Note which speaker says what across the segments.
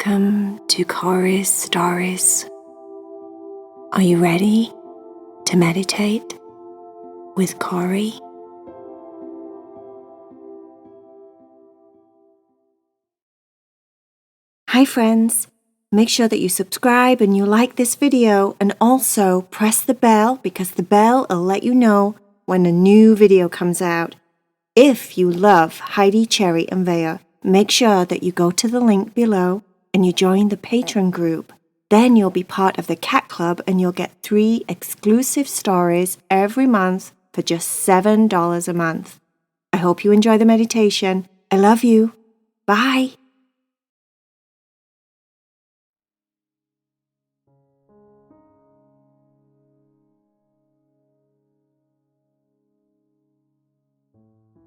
Speaker 1: Welcome to Cory's Stories. Are you ready to meditate with Cory? Hi friends, make sure that you subscribe and you like this video, and also press the bell because the bell will let you know when a new video comes out. If you love Heidi, Cherry and Vaya, make sure that you go to the link below and you join the Patreon group. Then you'll be part of the Cat Club and you'll get 3 exclusive stories every month for just $7 a month. I hope you enjoy the meditation. I love you. Bye.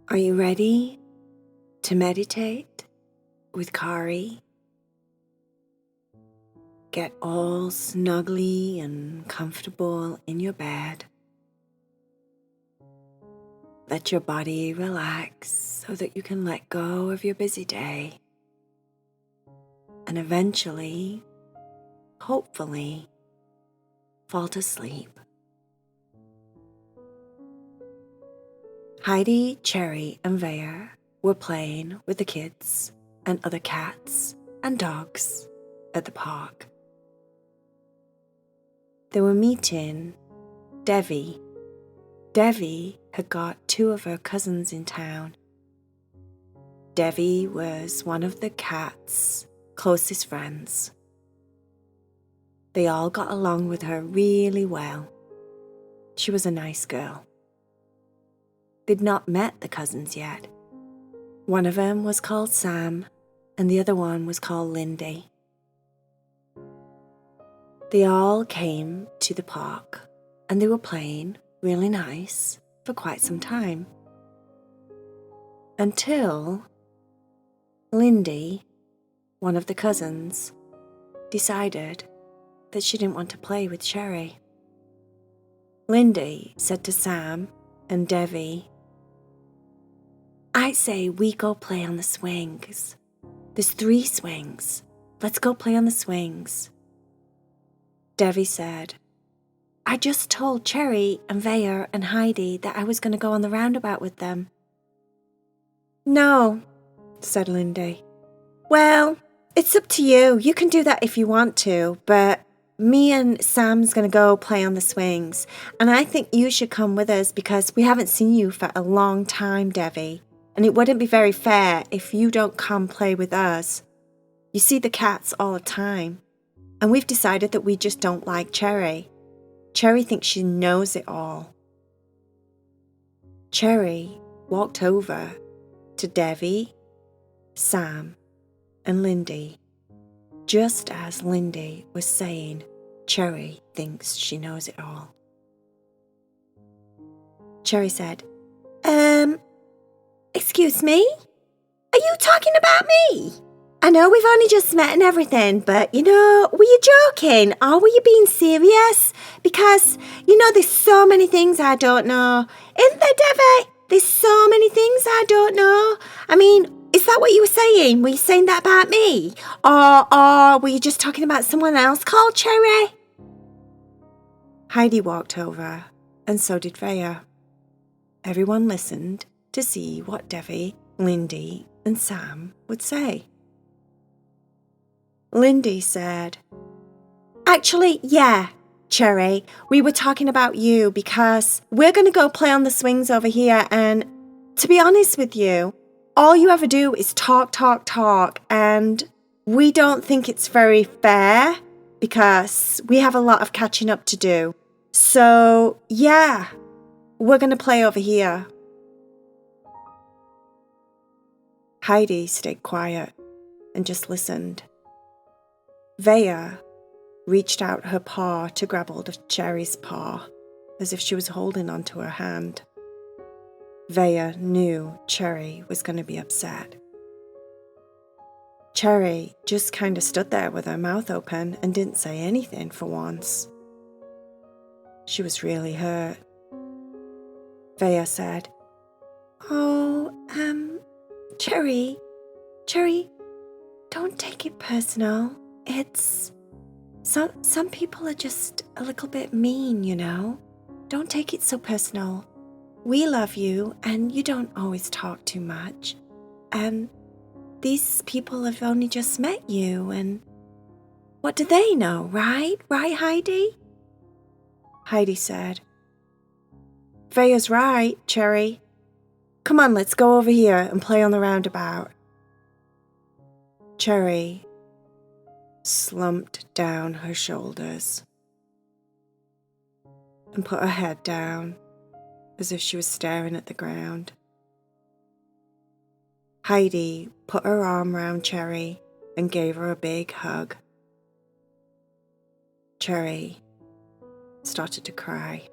Speaker 1: Are you ready to meditate with Cory? Get all snuggly and comfortable in your bed. Let your body relax so that you can let go of your busy day. And eventually, hopefully, fall to sleep. Heidi, Cherry and Vaya were playing with the kids and other cats and dogs at the park. They were meeting Devi. Devi had got 2 of her cousins in town. Devi was one of the cats' closest friends. They all got along with her really well. She was a nice girl. They'd not met the cousins yet. One of them was called Sam, and the other one was called Lindy. They all came to the park, and they were playing really nice for quite some time. Until Lindy, one of the cousins, decided that she didn't want to play with Cherry. Lindy said to Sam and Devi, "I say we go play on the swings. There's 3 swings. Let's go play on the swings." Devi said, "I just told Cherry and Vaya and Heidi that I was going to go on the roundabout with them." "No," said Lindy. "Well, it's up to you. You can do that if you want to, but me and Sam's going to go play on the swings, and I think you should come with us because we haven't seen you for a long time, Devi, and it wouldn't be very fair if you don't come play with us. You see the cats all the time, and we've decided that we just don't like Cherry. Cherry thinks she knows it all." Cherry walked over to Devi, Sam, and Lindy, just as Lindy was saying, "Cherry thinks she knows it all." Cherry said, Excuse me? Are you talking about me? I know we've only just met and everything, but, were you joking or were you being serious? Because, there's so many things I don't know. Isn't there, Devi? There's so many things I don't know. I mean, is that what you were saying? Were you saying that about me? Or were you just talking about someone else called Cherry? Heidi walked over, and so did Vaya. Everyone listened to see what Devi, Lindy, and Sam would say. Lindy said, "Actually, yeah, Cherry, we were talking about you because we're going to go play on the swings over here, and to be honest with you, all you ever do is talk, and we don't think it's very fair because we have a lot of catching up to do. So, yeah, we're going to play over here." Heidi stayed quiet and just listened. Vaya reached out her paw to grab hold of Cherry's paw, as if she was holding onto her hand. Vaya knew Cherry was going to be upset. Cherry just kind of stood there with her mouth open and didn't say anything for once. She was really hurt. Vaya said, "Oh, Cherry, Don't take it personal. It's... Some people are just a little bit mean, you know? Don't take it so personal. We love you, and you don't always talk too much. And these people have only just met you, and what do they know, right? Right, Heidi? Heidi said, Vaya's right, Cherry. Come on, let's go over here and play on the roundabout. Cherry slumped down her shoulders and put her head down as if she was staring at the ground. Heidi put her arm round Cherry and gave her a big hug. Cherry started to cry.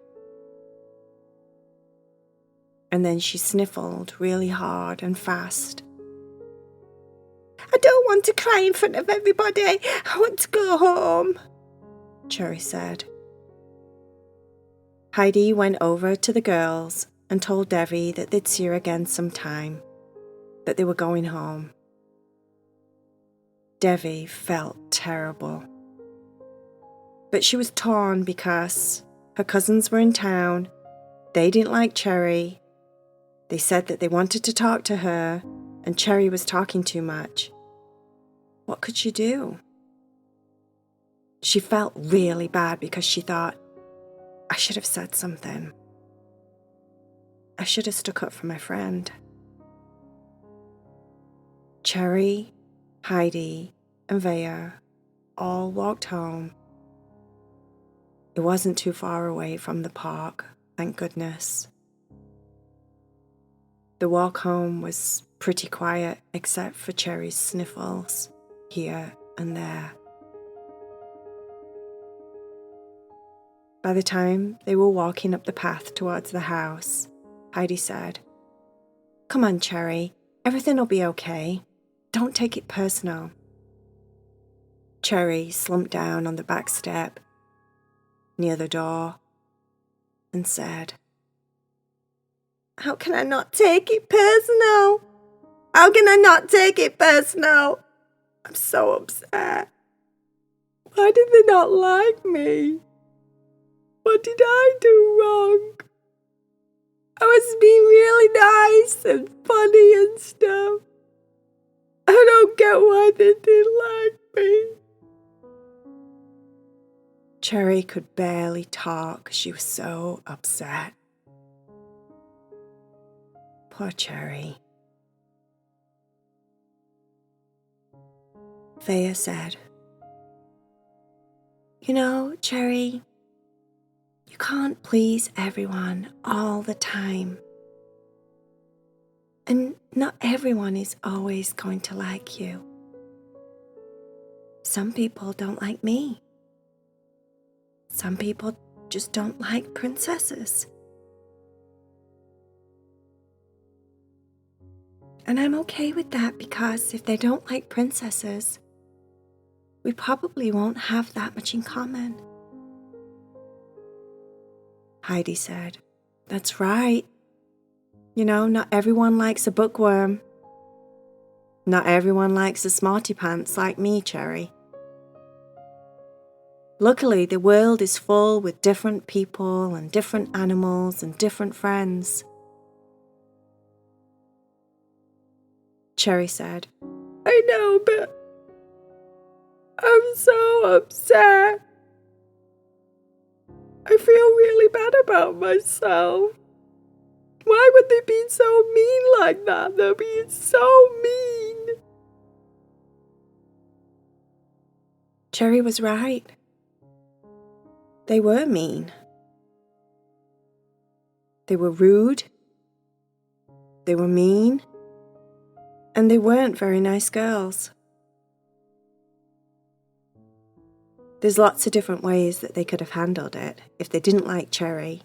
Speaker 1: And then she sniffled really hard and fast. I don't want to cry in front of everybody. I want to go home, Cherry said. Heidi went over to the girls and told Devi that they'd see her again sometime, that they were going home. Devi felt terrible. But she was torn because her cousins were in town, they didn't like Cherry, they said that they wanted to talk to her, and Cherry was talking too much. What could she do? She felt really bad because she thought, I should have said something. I should have stuck up for my friend. Cherry, Heidi, and Vaya all walked home. It wasn't too far away from the park, thank goodness. The walk home was pretty quiet except for Cherry's sniffles here and there. By the time they were walking up the path towards the house, Heidi said, Come on, Cherry, everything will be okay. Don't take it personal. Cherry slumped down on the back step near the door and said, How can I not take it personal? How can I not take it personal? I'm so upset. Why did they not like me? What did I do wrong? I was being really nice and funny and stuff. I don't get why they didn't like me. Cherry could barely talk. She was so upset. Poor Cherry. Vaya said, You know, Cherry, you can't please everyone all the time. And not everyone is always going to like you. Some people don't like me. Some people just don't like princesses. And I'm okay with that because if they don't like princesses, we probably won't have that much in common. Heidi said, That's right. You know, not everyone likes a bookworm. Not everyone likes a smarty pants like me, Cherry. Luckily, the world is full with different people and different animals and different friends. Cherry said, I know, but I'm so upset. I feel really bad about myself. Why would they be so mean like that? They're being so mean. Cherry was right. They were mean. They were rude. They were mean. And they weren't very nice girls. There's lots of different ways that they could have handled it if they didn't like Cherry.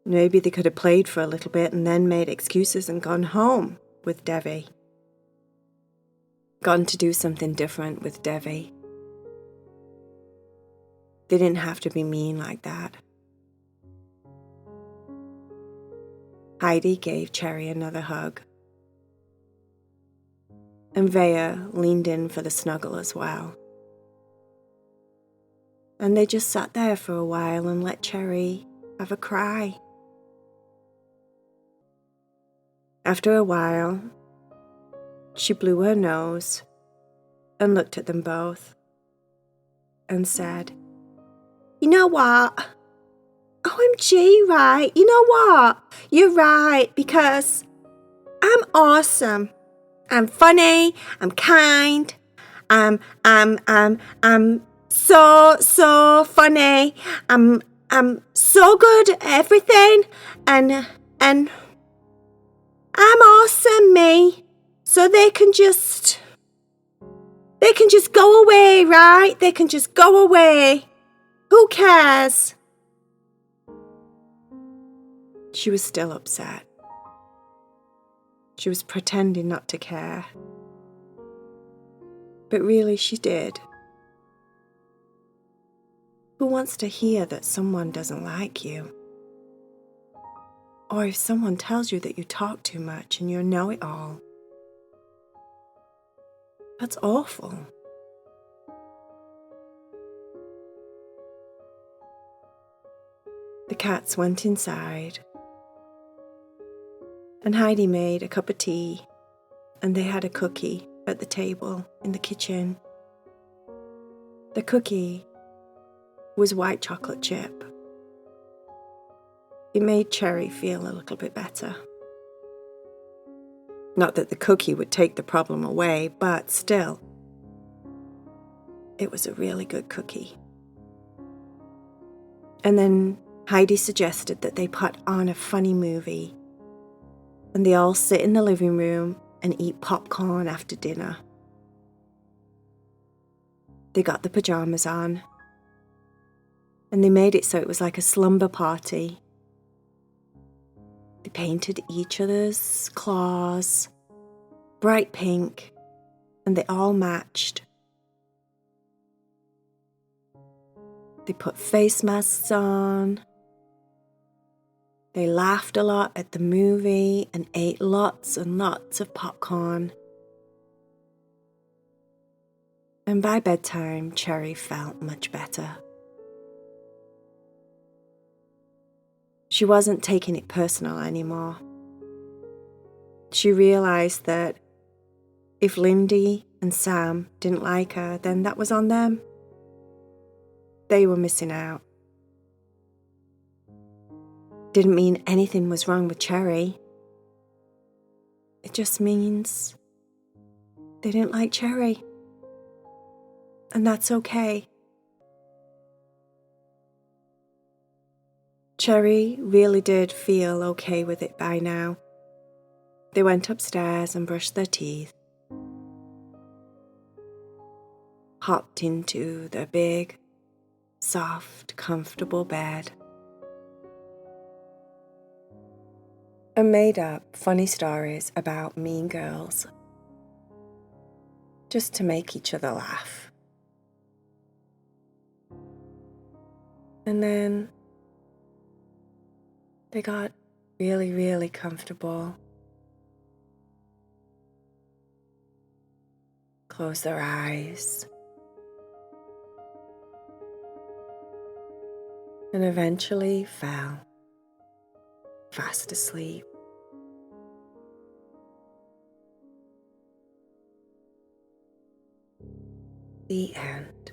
Speaker 1: Maybe they could have played for a little bit and then made excuses and gone home with Devi. Gone to do something different with Devi. They didn't have to be mean like that. Heidi gave Cherry another hug. and Vaya leaned in for the snuggle as well. And they just sat there for a while and let Cherry have a cry. After a while, she blew her nose and looked at them both and said, "You know what? OMG, right? You know what? You're right, because I'm awesome. I'm funny. I'm kind. I'm so funny. I'm so good at everything, and I'm awesome, me. So they can just go away, right? They can just go away. Who cares?" She was still upset. She was pretending not to care. But really she did. Who wants to hear that someone doesn't like you? Or if someone tells you that you talk too much and you know it all? That's awful. The cats went inside, and Heidi made a cup of tea, and they had a cookie at the table in the kitchen. The cookie was white chocolate chip. It made Cherry feel a little bit better. Not that the cookie would take the problem away, but still, it was a really good cookie. And then Heidi suggested that they put on a funny movie, and they all sit in the living room and eat popcorn after dinner. They got the pajamas on, and they made it so it was like a slumber party. They painted each other's claws bright pink, and they all matched. They put face masks on. They laughed a lot at the movie and ate lots and lots of popcorn. And by bedtime, Cherry felt much better. She wasn't taking it personal anymore. She realized that if Lindy and Sam didn't like her, then that was on them. They were missing out. Didn't mean anything was wrong with Cherry. It just means they didn't like Cherry. And that's okay. Cherry really did feel okay with it by now. They went upstairs and brushed their teeth, hopped into their big, soft, comfortable bed, and made up funny stories about mean girls, just to make each other laugh. And then they got really, really comfortable. Closed their eyes. And eventually fell fast asleep. The end.